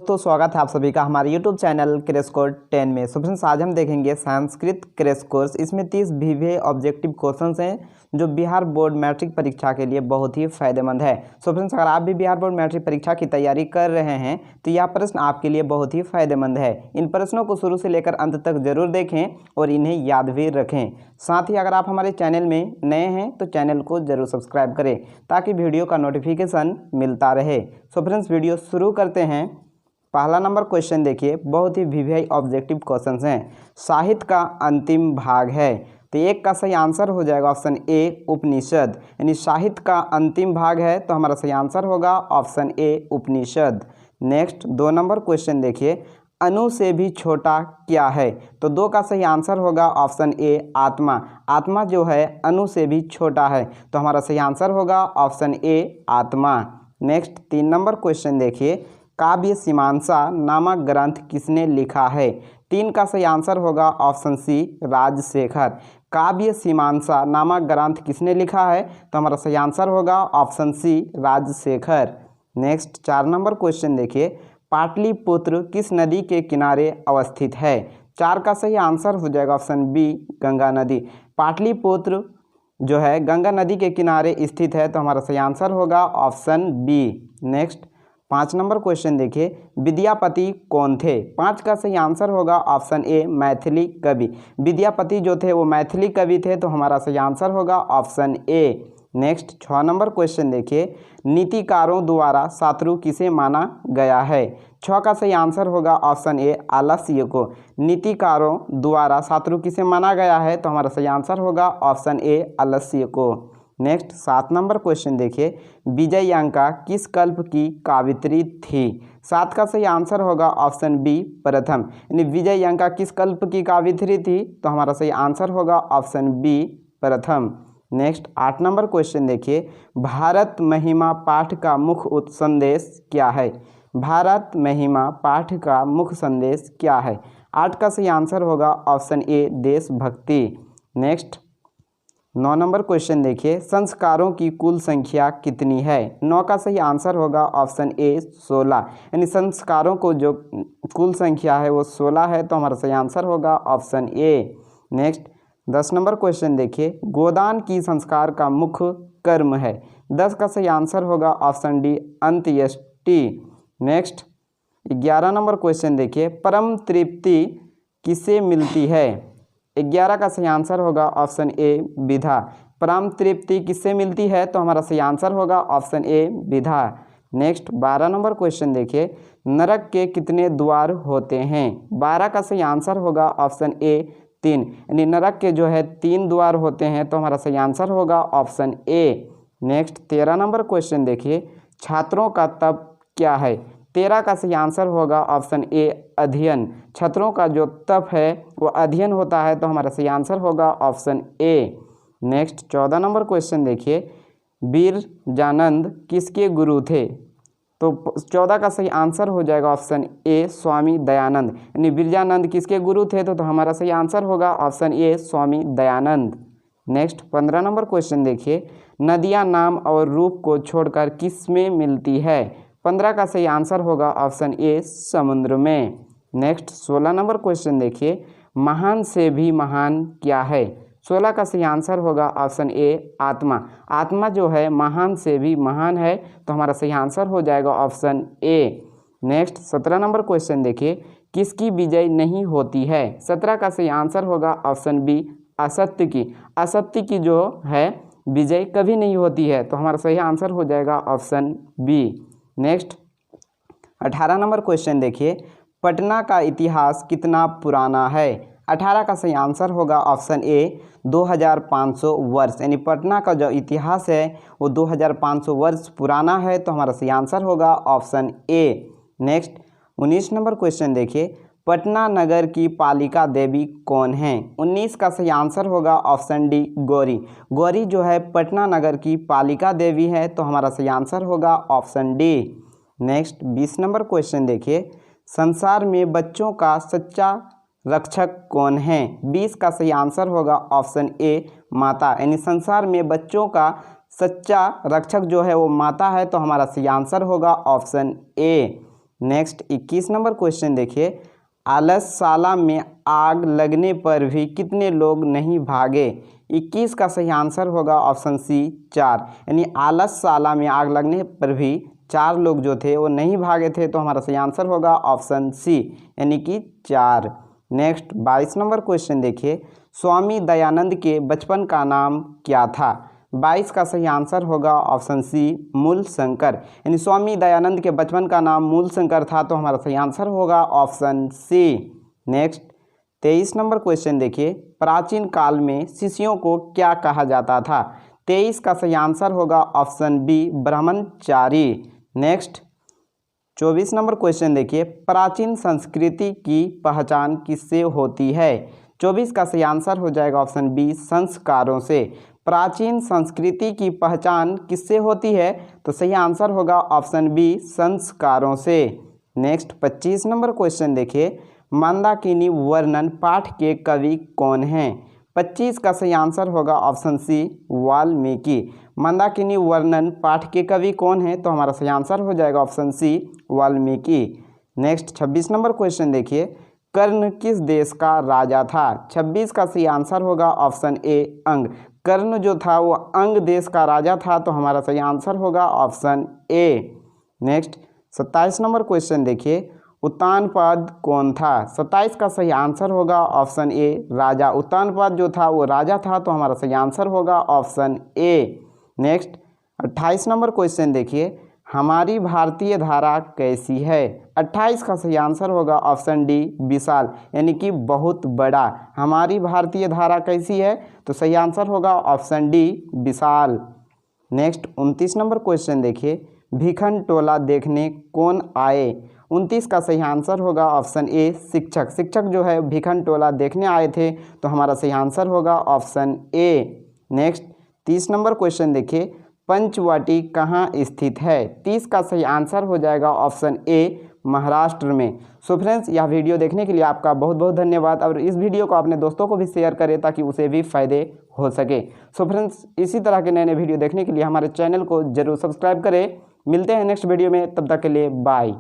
तो स्वागत है आप सभी का हमारे YouTube चैनल क्रैश कोर्स 10 में। सो फ्रेंड्स, आज हम देखेंगे संस्कृत क्रैश कोर्स। इसमें 30 विविध ऑब्जेक्टिव क्वेश्चंस हैं जो बिहार बोर्ड मैट्रिक परीक्षा के लिए बहुत ही फायदेमंद है। सो फ्रेंड्स, अगर आप भी बिहार बोर्ड मैट्रिक परीक्षा की तैयारी कर रहे हैं तो यह प्रश्न आपके लिए बहुत ही फायदेमंद है। इन प्रश्नों को शुरू से लेकर अंत तक जरूर देखें और इन्हें याद भी रखें। साथ ही अगर आप हमारे चैनल में नए हैं तो चैनल को जरूर सब्सक्राइब करें ताकि वीडियो का नोटिफिकेशन मिलता रहे। सो फ्रेंड्स, वीडियो शुरू करते हैं। पहला नंबर क्वेश्चन देखिए, बहुत ही विविध ऑब्जेक्टिव क्वेश्चंस हैं। साहित्य का अंतिम भाग है, तो एक का सही आंसर हो जाएगा ऑप्शन ए उपनिषद। यानी साहित्य का अंतिम भाग है तो हमारा सही आंसर होगा option A Upanishad. Next 2 number question देखिए, अणु से भी छोटा क्या है, तो 2 का सही आंसर होगा ऑप्शन ए आत्मा। आत्मा जो है अणु से भी छोटा है तो हमारा सही आंसर होगा ऑप्शन ए आत्मा। नेक्स्ट 3 नंबर क्वेश्चन देखिए, काव्य सीमांसा नामक ग्रंथ किसने लिखा है। 3 का सही आंसर होगा ऑप्शन सी राजशेखर। काव्य सीमांसा नामक ग्रंथ किसने लिखा है, तो हमारा सही आंसर होगा option C Rajshekhar. Next 4 number question देखिए, पाटलिपुत्र किस नदी के किनारे अवस्थित है। 4 का सही आंसर हो जाएगा ऑप्शन बी गंगा नदी। पाटलिपुत्र जो है गंगा नदी के किनारे स्थित है तो हमारा सही आंसर होगा option B. Next 5 number question देखिए, विद्यापति कौन थे। 5 का सही आंसर होगा ऑप्शन ए मैथिली कवि। विद्यापति जो थे वो मैथिली कवि थे तो हमारा सही आंसर होगा option A. Next 6 number question देखिए, नीतिकारों द्वारा शत्रु किसे माना गया है। 6 का सही आंसर होगा ऑप्शन ए आलस्य को। नीतिकारों द्वारा शत्रु किसे माना गया है तो हमारा सही आंसर होगा ऑप्शन ए आलस्य को। नेक्स्ट 7 नंबर क्वेश्चन देखिए, विजयंका किस कल्प की कावित्री थी। 7 का सही आंसर होगा ऑप्शन बी प्रथम। यानी विजयंका किस कल्प की कावित्री थी तो हमारा सही आंसर होगा ऑप्शन बी प्रथम। नेक्स्ट 8 नंबर क्वेश्चन देखिए, भारत महिमा पाठ का मुख्य संदेश क्या है। भारत महिमा पाठ का मुख्य संदेश क्या है। 8 का सही आंसर होगा ऑप्शन ए देशभक्ति। नेक्स्ट 9 नंबर क्वेश्चन देखिए, संस्कारों की कुल संख्या कितनी है। 9 का सही आंसर होगा ऑप्शन ए 16। यानी संस्कारों को जो कुल संख्या है वो 16 है तो हमारा सही आंसर होगा option A. Next 10 number question देखिए, गोदान की संस्कार का मुख्य कर्म है। 10 का सही आंसर होगा ऑप्शन डी अंत्येष्टि। नेक्स्ट 11 नंबर क्वेश्चन देखिए, परम तृप्ति किसे मिलती है। 11 का सही आंसर होगा ऑप्शन ए विधा। परम तृप्ति किससे मिलती है तो हमारा सही आंसर होगा ऑप्शन ए विधा। नेक्स्ट 12 नंबर क्वेश्चन देखिए, नरक के कितने द्वार होते हैं। 12 का सही आंसर होगा ऑप्शन ए 3। यानी नरक के जो है 3 द्वार होते हैं तो हमारा सही आंसर होगा option A. Next 13 number question देखिए, छात्रों का तप क्या है। 13 का सही आंसर होगा ऑप्शन ए अध्ययन। छात्रों का जो तप है वो अध्ययन होता है तो हमारा सही आंसर होगा option A. Next 14 number question देखिए, बिरजानंद किसके गुरु थे। तो 14 का सही आंसर हो जाएगा ऑप्शन ए स्वामी दयानंद। यानी बिरजानंद किसके गुरु थे तो हमारा सही आंसर होगा option A Swami Dayanand. Next 15 number question देखिए, नदियाँ नाम और रूप को छोड़कर किस में मिलती है। 15 का सही आंसर होगा ऑप्शन ए समुद्र में। नेक्स्ट 16 नंबर क्वेश्चन देखिए, महान से भी महान क्या है। 16 का सही आंसर होगा ऑप्शन ए आत्मा। आत्मा जो है महान से भी महान है तो हमारा सही आंसर हो जाएगा option A. Next 17 number question देखिए, किसकी विजय नहीं होती है। 17 का सही आंसर होगा ऑप्शन बी असत्य की। असत्य की जो है विजय कभी नहीं होती है तो हमारा सही आंसर हो जाएगा option B. Next 18 number question देखिए, पटना का इतिहास कितना पुराना है। 18 का सही आंसर होगा ऑप्शन ए 2500 वर्ष। यानी पटना का जो इतिहास है वो 2500 वर्ष पुराना है तो हमारा सही आंसर होगा option A. Next 19 number question देखिए, पटना नगर की पालिका देवी कौन है। 19 का सही आंसर होगा ऑप्शन डी गौरी। गौरी जो है पटना नगर की पालिका देवी है तो हमारा सही आंसर होगा option D. Next 20 number question देखिए, संसार में बच्चों का सच्चा रक्षक कौन है। 20 का सही आंसर होगा ऑप्शन ए माता। यानी संसार में बच्चों का सच्चा रक्षक जो है वो माता है तो हमारा सही आंसर होगा option A. Next 21 number question देखिए, आलसशाला में आग लगने पर भी कितने लोग नहीं भागे। 21 का सही आंसर होगा ऑप्शन सी 4, यानी आलसशाला में आग लगने पर भी 4 लोग जो थे वो नहीं भागे थे, तो हमारा सही आंसर होगा ऑप्शन सी यानी कि 4। नेक्स्ट 22 नंबर क्वेश्चन देखिए, स्वामी दयानंद के बचपन का नाम क्या था। 22 का सही आंसर होगा ऑप्शन सी मूल शंकर, यानी स्वामी दयानंद के बचपन का नाम मूल शंकर था, तो हमारा सही आंसर होगा option C. Next 23 number question देखिए, प्राचीन काल में शिष्यों को क्या कहा जाता था। 23 का सही आंसर होगा ऑप्शन बी ब्रह्मचारी। नेक्स्ट 24 नंबर क्वेश्चन देखिए, प्राचीन संस्कृति की पहचान किससे होती है। 24 का सही आंसर हो जाएगा ऑप्शन बी संस्कारों से। प्राचीन संस्कृति की पहचान किससे होती है, तो सही आंसर होगा ऑप्शन बी संस्कारों से। नेक्स्ट 25 नंबर क्वेश्चन देखिए, मंदाकिनी वर्णन पाठ के कवि कौन हैं। 25 का सही आंसर होगा ऑप्शन सी वाल्मीकि। मंदाकिनी वर्णन पाठ के कवि कौन हैं, तो हमारा सही आंसर हो जाएगा option C Valmiki. Next 26 number question देखिए, कर्ण किस देश का राजा था। 26 का सही आंसर होगा ऑप्शन ए अंग। कर्ण जो था वो अंग देश का राजा था, तो हमारा सही आंसर होगा option A. Next 27 number question देखिए, उत्तानपाद कौन था। 27 का सही आंसर होगा ऑप्शन ए राजा। उत्तानपाद जो था वो राजा था, तो हमारा सही आंसर होगा option A. Next 28 number question देखिए, हमारी भारतीय धारा कैसी है। 28 का सही आंसर होगा ऑप्शन डी विशाल, यानी कि बहुत बड़ा। हमारी भारतीय धारा कैसी है, तो सही आंसर होगा ऑप्शन डी विशाल। नेक्स्ट 29 नंबर क्वेश्चन देखिए, भिखन टोला देखने कौन आए। 29 का सही आंसर होगा ऑप्शन ए शिक्षक। शिक्षक जो है भिखन टोला देखने आए थे, तो हमारा सही आंसर होगा option A. Next 30 number question देखिए, पंचवटी कहाँ स्थित है। 30 का सही आंसर हो जाएगा ऑप्शन ए महाराष्ट्र में। सो फ्रेंड्स, यह वीडियो देखने के लिए आपका बहुत बहुत धन्यवाद, और इस वीडियो को अपने दोस्तों को भी शेयर करें ताकि उसे भी फ़ायदे हो सके। सो फ्रेंड्स, इसी तरह के नए नए वीडियो देखने के लिए हमारे चैनल को जरूर सब्सक्राइब करें। मिलते हैं नेक्स्ट वीडियो में, तब तक के लिए बाय।